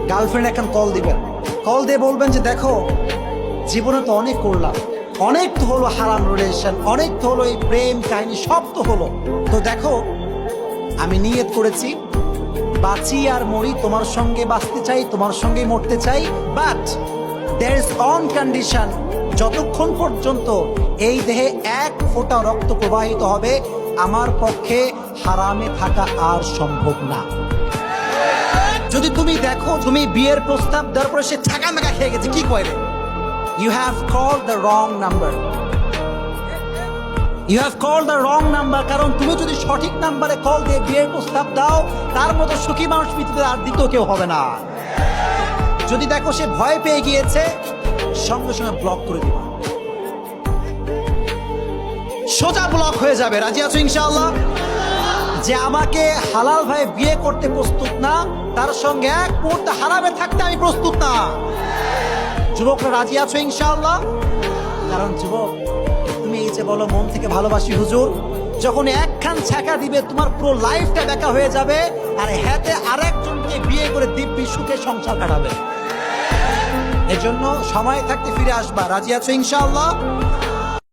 Girlfriend এখন call দিবেন, call দিয়ে বলবেন যে দেখো জীবনে তো অনেক করলাম, অনেক তো হলো হারাম রিলেশন, অনেক তো হলো এই প্রেম কাহিনী, সব তো হলো, তো দেখো আমি নিয়ত করেছি বাঁচি আর মরি তোমার সঙ্গে বাঁচতে চাই, তোমার সঙ্গে মরতে চাই, but there is on condition, যতক্ষণ পর্যন্ত এই দেহে এক ফোঁটা রক্ত প্রবাহিত হবে আমার পক্ষে হারামে থাকা আর সম্ভব না। যদি তুমি দেখো তুমি বিয়ের প্রস্তাব দেওয়ার পরে সে ছাকা মেকা খেয়ে গেছে, কি কয় রে, you have called the wrong number, you have call the wrong number. কারণ তুমি যদি সঠিক নাম্বারে কল দিয়ে বিয়ের প্রস্তাব দাও তার মতো সুখী মানুষ পৃথিবীতে আর দ্বিতীয় কেউ হবে না। যদি দেখো সে ভয় পেয়ে গিয়েছে সঙ্গে সঙ্গে ব্লক করে দিবা, সোজা ব্লক হয়ে যাবে। রাজি আছো ইনশাআল্লাহ? যে আমাকে হালাল ভাই বিয়ে করতে প্রস্তুত না তার সঙ্গে এক মুহূর্তে হারামে থাকতে আমি প্রস্তুত না। যুবকরা রাজি আছো ইনশাআল্লাহ? কারণ যুবক তুমি এই যে বলো মন থেকে ভালোবাসি হুজুর, যখন একখান ছ্যাঁকা দিবে তোমার পুরো লাইফটা বেকা হয়ে যাবে, আর হাতে আরেকজনকে বিয়ে করে দিব্যি সুখে সংসার কাটাবে। এজন্য সময় থাকতে ফিরে আসবা। রাজি আছো ইনশাআল্লাহ?